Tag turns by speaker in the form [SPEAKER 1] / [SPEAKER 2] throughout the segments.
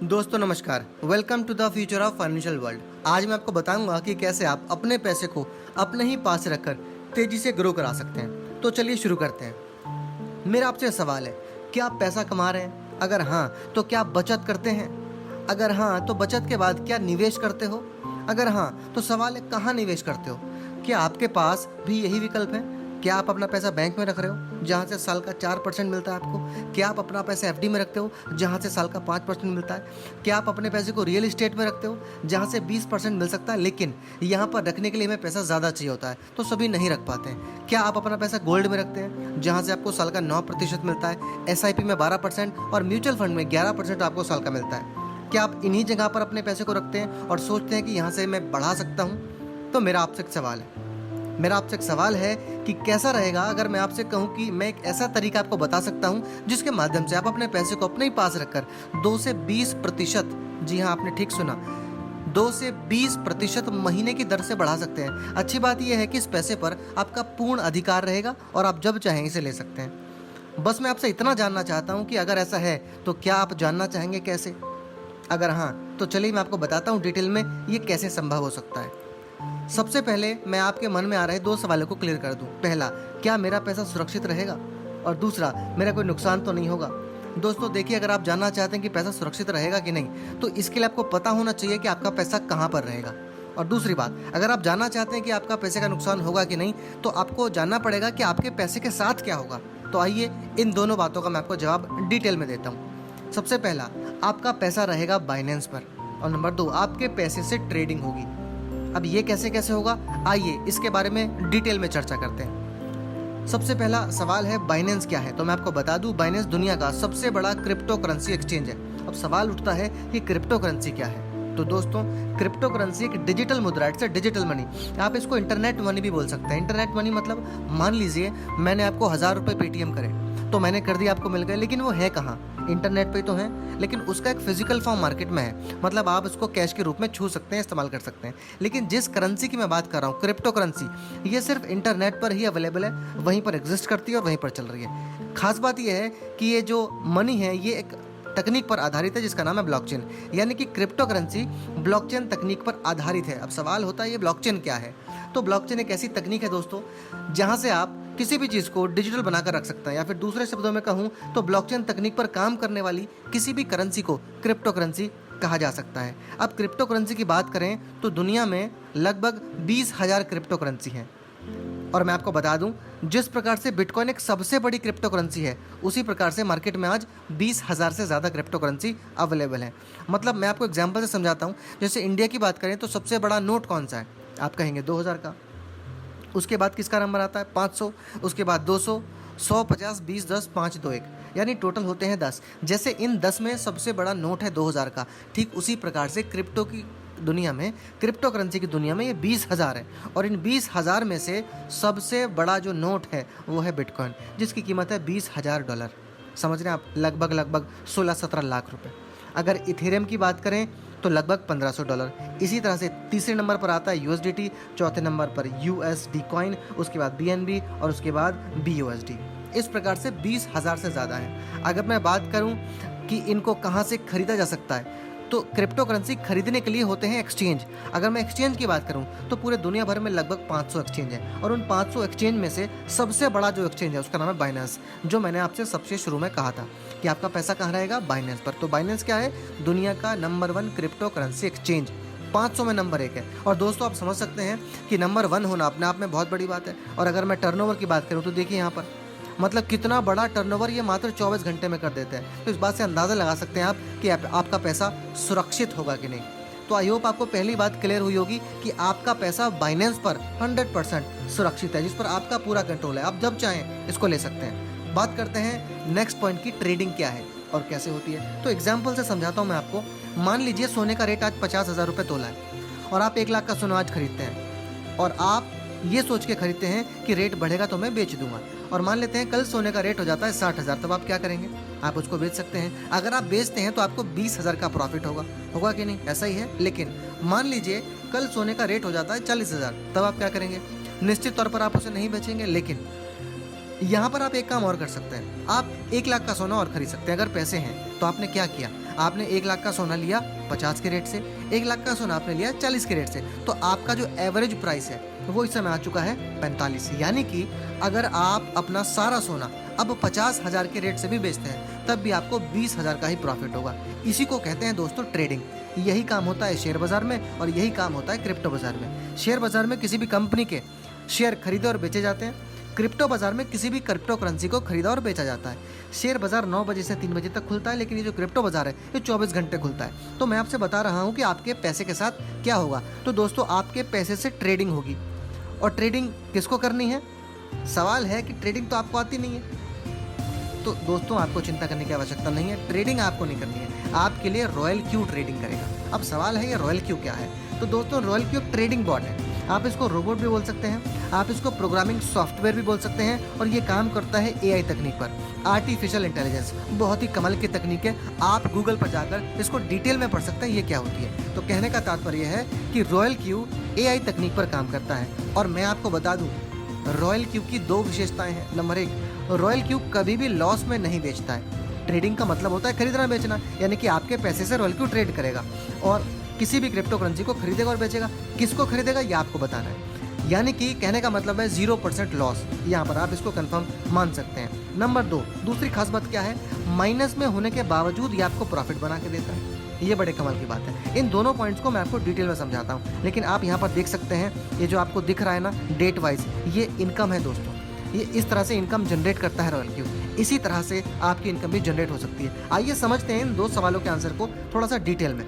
[SPEAKER 1] दोस्तों नमस्कार, welcome to the future of financial world. आज मैं आपको बताऊंगा कि कैसे आप अपने पैसे को अपने ही पास रखकर तेजी से ग्रो करा सकते हैं। तो चलिए शुरू करते हैं। मेरा आपसे सवाल है, क्या आप पैसा कमा रहे हैं? अगर हाँ तो क्या आप बचत करते हैं? अगर हाँ तो बचत के बाद क्या निवेश करते हो? अगर हाँ तो सवाल है, कहाँ निवेश करते हो? क्या आपके पास भी यही विकल्प है? क्या आप अपना पैसा बैंक में रख रहे हो जहाँ से साल का 4% मिलता है आपको? क्या आप अपना पैसा एफडी में रखते हो जहाँ से साल का 5% मिलता है? क्या आप अपने पैसे को रियल एस्टेट में रखते हो जहाँ से 20% मिल सकता है, लेकिन यहाँ पर रखने के लिए हमें पैसा ज़्यादा चाहिए होता है तो सभी नहीं रख पाते हैं? क्या आप अपना पैसा गोल्ड में रखते हैं जहाँ से आपको साल का 9% मिलता है, एसआईपी में 12% और म्यूचुअल फंड में 11% आपको साल का मिलता है? क्या आप इन्हीं जगह पर अपने पैसे को रखते हैं और सोचते हैं कि यहाँ से मैं बढ़ा सकता हूँ? तो मेरा आपसे एक सवाल है कि कैसा रहेगा अगर मैं आपसे कहूं कि मैं एक ऐसा तरीका आपको बता सकता हूं जिसके माध्यम से आप अपने पैसे को अपने ही पास रखकर 2 से 20%, जी हाँ आपने ठीक सुना, 2 से 20% महीने की दर से बढ़ा सकते हैं। अच्छी बात यह है कि इस पैसे पर आपका पूर्ण अधिकार रहेगा और आप जब चाहें इसे ले सकते हैं। बस मैं आपसे इतना जानना चाहता हूँ कि अगर ऐसा है तो क्या आप जानना चाहेंगे कैसे? अगर हाँ तो चलिए मैं आपको बताता हूँ डिटेल में ये कैसे संभव हो सकता है। सबसे पहले मैं आपके मन में आ रहे 2 सवालों को क्लियर कर दूं। पहला, क्या मेरा पैसा सुरक्षित रहेगा? और दूसरा, मेरा कोई नुकसान तो नहीं होगा? दोस्तों देखिए, अगर आप जानना चाहते हैं कि पैसा सुरक्षित रहेगा कि नहीं, तो इसके लिए आपको पता होना चाहिए कि आपका पैसा कहाँ पर रहेगा। और दूसरी बात, अगर आप जानना चाहते हैं कि आपका पैसे का नुकसान होगा कि नहीं, तो आपको जानना पड़ेगा कि आपके पैसे के साथ क्या होगा। तो आइए इन दोनों बातों का मैं आपको जवाब डिटेल में देता हूँ। सबसे पहला, आपका पैसा रहेगा बाइनेंस पर। और नंबर 2, आपके पैसे से ट्रेडिंग होगी। अब ये कैसे होगा, आइए इसके बारे में डिटेल में चर्चा करते हैं। सबसे पहला सवाल है, बाइनेंस क्या है? तो मैं आपको बता दूं, बाइनेंस दुनिया का सबसे बड़ा क्रिप्टो करेंसी एक्सचेंज है। अब सवाल उठता है कि क्रिप्टो करेंसी क्या है? तो दोस्तों, क्रिप्टो करेंसी एक डिजिटल मुद्रा, इट्स डिजिटल मनी। आप इसको इंटरनेट मनी भी बोल सकते हैं। इंटरनेट मनी मतलब, मान लीजिए मैंने आपको 1000 रुपये पेटीएम करे तो मैंने कर दिया, आपको मिल गए, लेकिन वो है कहाँ? इंटरनेट पे तो है, लेकिन उसका एक फिजिकल फॉर्म मार्केट में है। मतलब आप उसको कैश के रूप में छू सकते हैं, इस्तेमाल कर सकते हैं। लेकिन जिस करेंसी की मैं बात कर रहा हूँ, क्रिप्टो करेंसी, ये सिर्फ इंटरनेट पर ही अवेलेबल है, वहीं पर एग्जिस्ट करती है और वहीं पर चल रही है। खास बात यह है कि ये जो मनी है ये एक तकनीक पर आधारित है जिसका नाम है ब्लॉकचेन। यानी कि क्रिप्टो करेंसी ब्लॉकचेन तकनीक पर आधारित है। अब सवाल होता है, ये ब्लॉकचेन क्या है? तो ब्लॉकचेन एक ऐसी तकनीक है दोस्तों जहां से आप किसी भी चीज़ को डिजिटल बनाकर रख सकते हैं, या फिर दूसरे शब्दों में कहूं तो ब्लॉकचेन तकनीक पर काम करने वाली किसी भी करेंसी को क्रिप्टो करेंसी कहा जा सकता है। अब क्रिप्टो करेंसी की बात करें तो दुनिया में लगभग 20,000 क्रिप्टो करेंसी हैं। और मैं आपको बता दूं, जिस प्रकार से बिटकॉइन एक सबसे बड़ी क्रिप्टो करेंसी है, उसी प्रकार से मार्केट में आज 20,000 से ज़्यादा क्रिप्टो करेंसी अवेलेबल है। मतलब मैं आपको एग्जांपल से समझाता हूं। जैसे इंडिया की बात करें तो सबसे बड़ा नोट कौन सा है? आप कहेंगे 2000 का। उसके बाद किसका नंबर आता है? 500। उसके बाद 200, 100, 50, 20, 10, 5, 2, 1, यानी टोटल होते हैं 10। जैसे इन 10 में सबसे बड़ा नोट है 2000 का, ठीक उसी प्रकार से क्रिप्टो की दुनिया में, क्रिप्टो करेंसी की दुनिया में ये 20,000 है। और इन 20,000 में से सबसे बड़ा जो नोट है वो है बिटकॉइन, जिसकी कीमत है $20,000। समझ रहे हैं आप? लगभग 16-17 लाख रुपए। अगर इथेरियम की बात करें तो लगभग $1500। इसी तरह से तीसरे नंबर पर आता है यूएसडीटी, चौथे नंबर पर यूएसडी कॉइन, उसके बाद बीएनबी और उसके बाद बीयूएसडी। इस प्रकार से 20,000 से ज़्यादा है। अगर मैं बात करूं कि इनको कहां से खरीदा जा सकता है, तो क्रिप्टो करेंसी खरीदने के लिए होते हैं एक्सचेंज। अगर मैं एक्सचेंज की बात करूं तो पूरे दुनिया भर में लगभग 500 एक्सचेंज है, और उन 500 एक्सचेंज में से सबसे बड़ा जो एक्सचेंज है उसका नाम है बाइनेंस। जो मैंने आपसे सबसे शुरू में कहा था कि आपका पैसा कहाँ रहेगा? बाइनेंस पर। तो बाइनेंस क्या है? दुनिया का नंबर 1 क्रिप्टो करेंसी एक्सचेंज, 500 में नंबर 1 है। और दोस्तों आप समझ सकते हैं कि नंबर 1 होना अपने आप में बहुत बड़ी बात है। और अगर मैं टर्नओवर की बात करूँ तो देखिए यहाँ पर, मतलब कितना बड़ा टर्नओवर ये मात्र 24 घंटे में कर देते हैं। तो इस बात से अंदाज़ा लगा सकते हैं आप कि आपका पैसा सुरक्षित होगा कि नहीं। तो आई होप आपको पहली बात क्लियर हुई होगी कि आपका पैसा बाइनेंस पर 100% सुरक्षित है, जिस पर आपका पूरा कंट्रोल है। आप जब चाहें इसको ले सकते हैं। बात करते हैं नेक्स्ट पॉइंट की, ट्रेडिंग क्या है और कैसे होती है। तो एग्जाम्पल से समझाता हूँ मैं आपको। मान लीजिए सोने का रेट आज 50,000 रुपये तोला है और आप 1 लाख का सोना आज खरीदते हैं, और आप ये सोच के खरीदते हैं कि रेट बढ़ेगा तो मैं बेच दूंगा। और मान लेते हैं कल सोने का रेट हो जाता है 60,000, तब आप क्या करेंगे? आप उसको बेच सकते हैं। अगर आप बेचते हैं तो आपको 20,000 का प्रॉफिट होगा कि नहीं? ऐसा ही है। लेकिन मान लीजिए कल सोने का रेट हो जाता है 40,000, तब आप क्या करेंगे? निश्चित तौर पर आप उसे नहीं बेचेंगे। लेकिन यहाँ पर आप एक काम और कर सकते हैं, आप 1 लाख का सोना और खरीद सकते हैं। अगर पैसे हैं तो आपने क्या किया, आपने 1 लाख का सोना लिया 50 के रेट से, 1 लाख का सोना आपने लिया 40 के रेट से, तो आपका जो एवरेज प्राइस है वो इस समय आ चुका है 45। यानी कि अगर आप अपना सारा सोना अब 50,000 के रेट से भी बेचते हैं तब भी आपको 20,000 का ही प्रॉफिट होगा। इसी को कहते हैं दोस्तों ट्रेडिंग। यही काम होता है शेयर बाजार में और यही काम होता है क्रिप्टो बाजार में। शेयर बाजार में किसी भी कंपनी के शेयर खरीदे और बेचे जाते हैं, क्रिप्टो बाजार में किसी भी क्रिप्टो करेंसी को खरीदा और बेचा जाता है। शेयर बाजार 9 बजे से 3 बजे तक खुलता है, लेकिन ये जो क्रिप्टो बाजार है ये 24 घंटे खुलता है। तो मैं आपसे बता रहा हूँ कि आपके पैसे के साथ क्या होगा। तो दोस्तों आपके पैसे से ट्रेडिंग होगी। और ट्रेडिंग किसको करनी है? सवाल है कि ट्रेडिंग तो आपको आती नहीं है, तो दोस्तों आपको चिंता करने की आवश्यकता नहीं है। ट्रेडिंग आपको नहीं करनी है, आपके लिए रॉयल क्यू ट्रेडिंग करेगा। अब सवाल है ये रॉयल क्यू क्या है? तो दोस्तों रॉयल क्यू ट्रेडिंग बॉट है। आप इसको रोबोट भी बोल सकते हैं, आप इसको प्रोग्रामिंग सॉफ्टवेयर भी बोल सकते हैं, और ये काम करता है एआई तकनीक पर, आर्टिफिशियल इंटेलिजेंस। बहुत ही कमाल की तकनीक है। आप गूगल पर जाकर इसको डिटेल में पढ़ सकते हैं ये क्या होती है। तो कहने का तात्पर्य है कि रॉयल क्यू एआई तकनीक पर काम करता है। और मैं आपको बता दूं, रॉयल क्यू की 2 विशेषताएं हैं। नंबर 1, रॉयल क्यू कभी भी लॉस में नहीं बेचता है। ट्रेडिंग का मतलब होता है खरीदना बेचना, यानी कि आपके पैसे से रॉयल क्यू ट्रेड करेगा और किसी भी क्रिप्टो करेंसी को खरीदेगा और बेचेगा। किसको खरीदेगा ये आपको बताना है। यानी कि कहने का मतलब है 0% लॉस। यहाँ पर आप इसको कंफर्म मान सकते हैं। नंबर 2, दूसरी खास बात क्या है? माइनस में होने के बावजूद ये आपको प्रॉफिट बना के देता है। ये बड़े कमाल की बात है। इन दोनों पॉइंट्स को मैं आपको डिटेल में समझाता हूँ, लेकिन आप यहाँ पर देख सकते हैं ये जो आपको दिख रहा है ना डेट वाइज, ये इनकम है दोस्तों। ये इस तरह से इनकम जनरेट करता है रॉयल क्यू। इसी तरह से आपकी इनकम भी जनरेट हो सकती है। आइए समझते हैं इन 2 सवालों के आंसर को थोड़ा सा डिटेल में।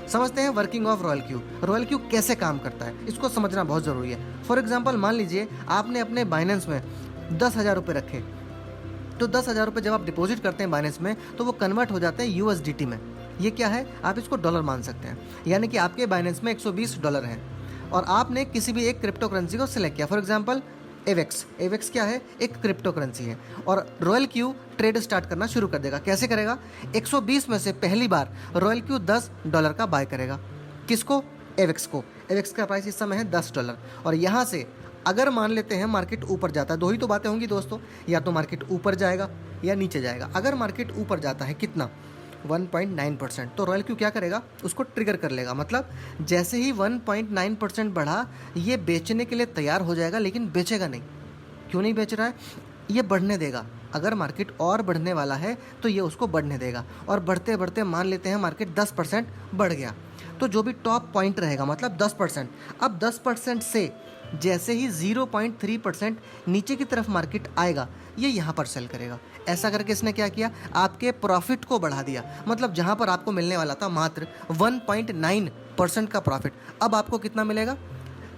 [SPEAKER 1] समझते हैं working of royal Q. Royal Q कैसे काम करता है इसको समझना बहुत ज़रूरी है। फॉर एग्जाम्पल मान लीजिए आपने अपने बाइनेंस में 10,000 रुपये रखे, तो 10,000 रुपये जब आप डिपॉजिट करते हैं बाइनेंस में तो वो कन्वर्ट हो जाते हैं यूएसडीटी में। ये क्या है? आप इसको डॉलर मान सकते हैं। यानी कि आपके बाइनेंस में $120 हैं और आपने किसी भी एक क्रिप्टो करेंसी को सिलेक्ट किया। फॉर एग्जाम्पल एवेक्स क्या है? एक क्रिप्टो करेंसी है। और रॉयल क्यू ट्रेड स्टार्ट करना शुरू कर देगा। कैसे करेगा? 120 में से पहली बार रॉयल क्यू $10 का बाय करेगा। किसको? एवेक्स को। एवेक्स का प्राइस इस समय है $10। और यहाँ से अगर मान लेते हैं मार्केट ऊपर जाता है, 2 ही तो बातें होंगी दोस्तों, या तो मार्केट ऊपर जाएगा या नीचे जाएगा। अगर मार्केट ऊपर जाता है कितना? 1.9%, तो रॉयल क्यू क्या करेगा? उसको ट्रिगर कर लेगा। मतलब जैसे ही 1.9% बढ़ा, ये बेचने के लिए तैयार हो जाएगा, लेकिन बेचेगा नहीं। क्यों नहीं बेच रहा है? ये बढ़ने देगा। अगर मार्केट और बढ़ने वाला है तो ये उसको बढ़ने देगा। और बढ़ते बढ़ते मान लेते हैं मार्केट 10% बढ़ गया, तो जो भी टॉप पॉइंट रहेगा मतलब 10%, अब 10% से जैसे ही 0.3% नीचे की तरफ मार्केट आएगा, ये यहाँ पर सेल करेगा। ऐसा करके इसने क्या किया? आपके प्रॉफिट को बढ़ा दिया। मतलब जहाँ पर आपको मिलने वाला था मात्र 1.9% का प्रॉफिट, अब आपको कितना मिलेगा?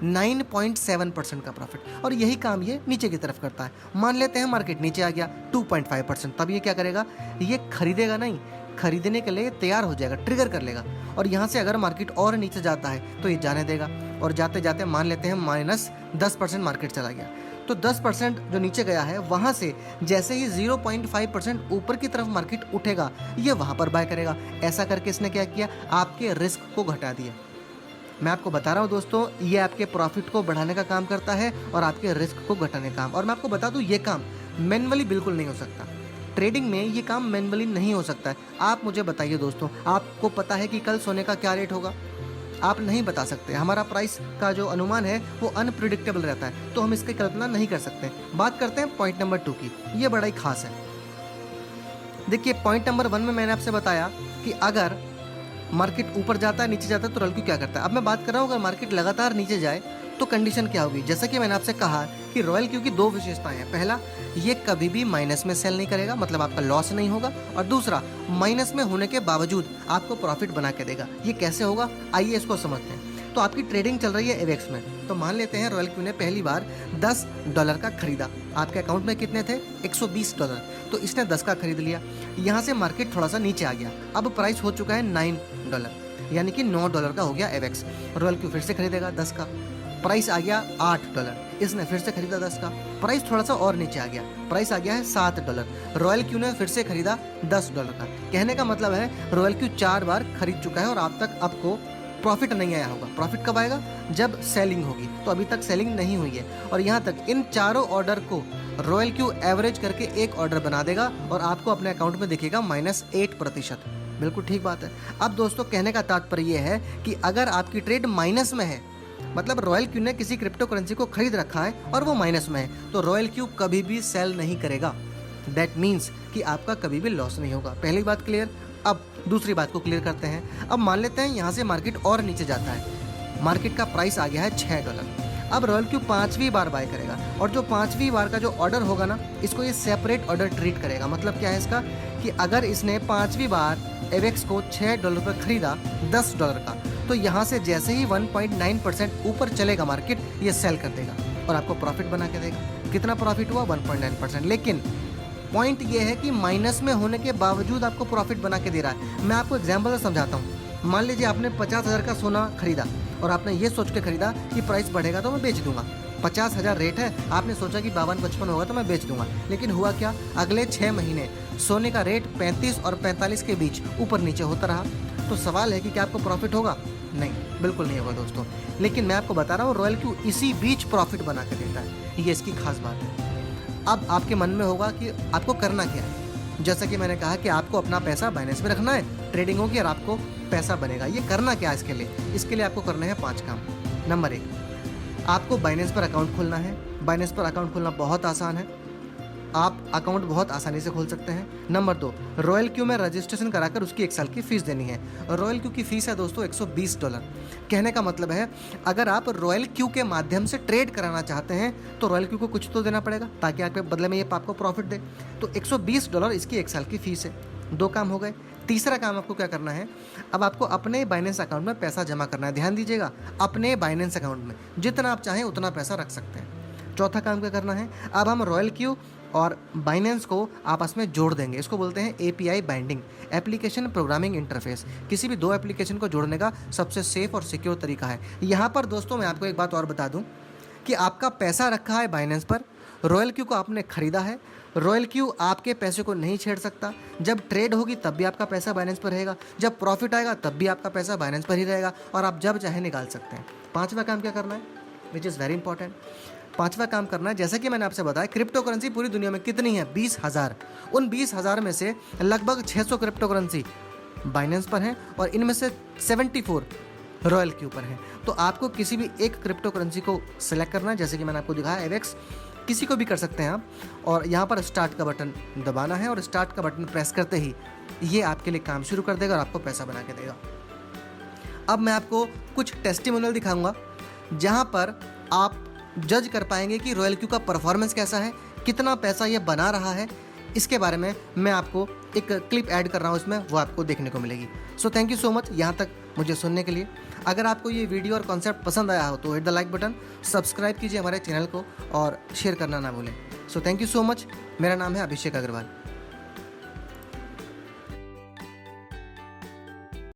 [SPEAKER 1] 9.7% का प्रॉफिट। और यही काम ये नीचे की तरफ करता है। मान लेते हैं मार्केट नीचे आ गया 2.5%, तब ये क्या करेगा? ये खरीदेगा नहीं, खरीदने के लिए तैयार हो जाएगा, ट्रिगर कर लेगा। और यहाँ से अगर मार्केट और नीचे जाता है तो ये जाने देगा। और जाते जाते मान लेते हैं -10% मार्केट चला गया, तो 10% जो नीचे गया है वहाँ से जैसे ही 0.5% ऊपर की तरफ मार्केट उठेगा, ये वहाँ पर बाय करेगा। ऐसा करके इसने क्या किया? आपके रिस्क को घटा दिया। मैं आपको बता रहा हूँ दोस्तों, ये आपके प्रॉफिट को बढ़ाने का काम करता है और आपके रिस्क को घटाने का काम। और मैं आपको बता दूँ, ये काम मैनुअली बिल्कुल नहीं हो सकता। ट्रेडिंग में ये काम मैनुअली नहीं हो सकता है। आप मुझे बताइए दोस्तों, आपको पता है कि कल सोने का क्या रेट होगा? आप नहीं बता सकते। हमारा प्राइस का जो अनुमान है वो अनप्रिडिक्टेबल रहता है, तो हम इसकी कल्पना नहीं कर सकते। बात करते हैं पॉइंट नंबर 2 की। ये बड़ा ही खास है। देखिए पॉइंट नंबर 1 में मैंने आपसे बताया कि अगर मार्केट ऊपर जाता है नीचे जाता है तो रॉयल क्यू क्या करता है। अब मैं बात कर रहा हूँ अगर मार्केट लगातार नीचे जाए तो कंडीशन क्या होगी। जैसा कि मैंने आपसे कहा कि रॉयल क्यू की 2 विशेषताएं हैं। पहला, ये कभी भी माइनस में सेल नहीं करेगा, मतलब आपका लॉस नहीं होगा। और दूसरा, माइनस में होने के बावजूद आपको प्रॉफिट बना के देगा। ये कैसे होगा, आइए इसको समझते हैं। तो आपकी ट्रेडिंग चल रही है एवेक्स में, तो मान लेते हैं रॉयल क्यू ने पहली बार $10 का खरीदा। आपके अकाउंट में कितने थे? $120, तो इसने 10 का खरीद लिया। यहाँ से मार्केट थोड़ा सा नीचे आ गया, अब प्राइस हो चुका है $9, यानी कि $9 का हो गया एवेक्स। रॉयल क्यू फिर से खरीदेगा 10 का, प्राइस आ गया $8। इसने फिर से खरीदा 10 का, प्राइस थोड़ा सा और नीचे आ गया, प्राइस आ गया है $7। रॉयल क्यू ने फिर से खरीदा $10 का। कहने का मतलब है रॉयल क्यू 4 बार खरीद चुका है और आप तक आपको प्रॉफिट नहीं आया होगा। प्रॉफिट कब आएगा? जब सेलिंग होगी। तो अभी तक सेलिंग नहीं हुई है। और यहाँ तक इन चारों ऑर्डर को रॉयल क्यू एवरेज करके एक ऑर्डर बना देगा और आपको अपने अकाउंट में दिखेगा -8%। बिल्कुल ठीक बात है। अब दोस्तों कहने का तात्पर्य ये है कि अगर आपकी ट्रेड माइनस में है, मतलब रॉयल क्यू ने किसी क्रिप्टो करेंसी को खरीद रखा है और वो माइनस में है, तो रॉयल क्यू कभी भी सेल नहीं करेगा। दैट मीन्स कि आपका कभी भी लॉस नहीं होगा। पहली बात क्लियर। अब दूसरी बात को क्लियर करते हैं। अब मान लेते हैं यहाँ से मार्केट और नीचे जाता है, मार्केट का प्राइस आ गया है $6। अब रॉयल क्यू 5वीं बार बाय करेगा और जो 5वीं बार का जो ऑर्डर होगा ना, इसको ये सेपरेट ऑर्डर ट्रीट करेगा। मतलब क्या है इसका कि अगर इसने 5वीं बार एवेक्स को $6 पर खरीदा $10 का, तो यहाँ से जैसे ही 1.9% ऊपर चलेगा मार्केट, ये सेल कर देगा और आपको प्रॉफिट बना के देगा। कितना प्रॉफिट हुआ? 1.9%। लेकिन पॉइंट ये है कि माइनस में होने के बावजूद आपको प्रॉफिट बना के दे रहा है। मैं आपको एग्जाम्पल से समझाता हूँ। मान लीजिए आपने 50,000 का सोना खरीदा और आपने ये सोच के खरीदा कि प्राइस बढ़ेगा तो मैं बेच दूंगा। 50,000 रेट है, आपने सोचा कि 52-55 होगा तो मैं बेच दूंगा। लेकिन हुआ क्या? अगले 6 महीने सोने का रेट 35 और 45 के बीच ऊपर नीचे होता रहा। तो सवाल है कि क्या आपको प्रॉफिट होगा? नहीं, बिल्कुल नहीं होगा दोस्तों। लेकिन मैं आपको बता रहा हूँ, रॉयल क्यू इसी बीच प्रॉफिट बना के देता है। ये इसकी खास बात है। अब आपके मन में होगा कि आपको करना क्या है। जैसा कि मैंने कहा कि आपको अपना पैसा बाइनेंस में रखना है, ट्रेडिंग होगी और आपको पैसा बनेगा। ये करना क्या है इसके लिए? इसके लिए आपको करने हैं 5 काम। नंबर 1, आपको बाइनेंस पर अकाउंट खोलना है। बाइनेंस पर अकाउंट खोलना बहुत आसान है, आप अकाउंट बहुत आसानी से खोल सकते हैं। नंबर 2, रॉयल क्यू में रजिस्ट्रेशन कराकर उसकी 1 साल की फीस देनी है। रॉयल क्यू की फीस है दोस्तों $120। कहने का मतलब है, अगर आप रॉयल क्यू के माध्यम से ट्रेड कराना चाहते हैं तो रॉयल क्यू को कुछ तो देना पड़ेगा ताकि आपके बदले में ये आपको प्रॉफिट दे। तो $120 इसकी 1 साल की फीस है। 2 काम हो गए। तीसरा काम आपको क्या करना है? अब आपको अपने बाइनेंस अकाउंट में पैसा जमा करना है। ध्यान दीजिएगा, अपने बाइनेंस अकाउंट में जितना आप चाहें उतना पैसा रख सकते हैं। चौथा काम क्या करना है? अब हम रॉयल क्यू और बाइनेंस को आपस में जोड़ देंगे। इसको बोलते हैं API binding, application programming interface. किसी भी 2 एप्लीकेशन को जोड़ने का सबसे सेफ और सिक्योर तरीका है। यहाँ पर दोस्तों मैं आपको एक बात और बता दूँ कि आपका पैसा रखा है बाइनेंस पर, रॉयल क्यू को आपने खरीदा है। रॉयल क्यू आपके पैसे को नहीं छेड़ सकता। जब ट्रेड होगी तब भी आपका पैसा बाइनेंस पर रहेगा, जब प्रॉफिट आएगा तब भी आपका पैसा बाइनेंस पर ही रहेगा और आप जब चाहे निकाल सकते हैं। 5वां काम क्या करना है, विच इज़ वेरी इंपॉर्टेंट। 5वां काम करना है, जैसा कि मैंने आपसे बताया, क्रिप्टो करेंसी पूरी दुनिया में कितनी है? 20,000। उन 20,000 में से लगभग 600 क्रिप्टो करेंसी बाइनेंस पर हैं और इनमें से 74 रॉयल क्यू पर हैं। तो आपको किसी भी एक क्रिप्टो करेंसी को सिलेक्ट करना है, जैसे कि मैंने आपको दिखाया एवेक्स, किसी को भी कर सकते हैं आप। और यहाँ पर स्टार्ट का बटन दबाना है और स्टार्ट का बटन प्रेस करते ही ये आपके लिए काम शुरू कर देगा और आपको पैसा बना के देगा। अब मैं आपको कुछ टेस्टिमोनियल दिखाऊंगा जहाँ पर आप जज कर पाएंगे कि रॉयल क्यू का परफॉर्मेंस कैसा है, कितना पैसा ये बना रहा है। इसके बारे में मैं आपको एक क्लिप ऐड कर रहा हूँ, इसमें वो आपको देखने को मिलेगी। So thank you so much यहाँ तक मुझे सुनने के लिए। अगर आपको ये वीडियो और कॉन्सेप्ट पसंद आया हो तो hit the like button, subscribe कीजिए हमारे चैनल को और शेयर करना ना भूलें। So thank you so much. मेरा नाम है अभिषेक अग्रवाल।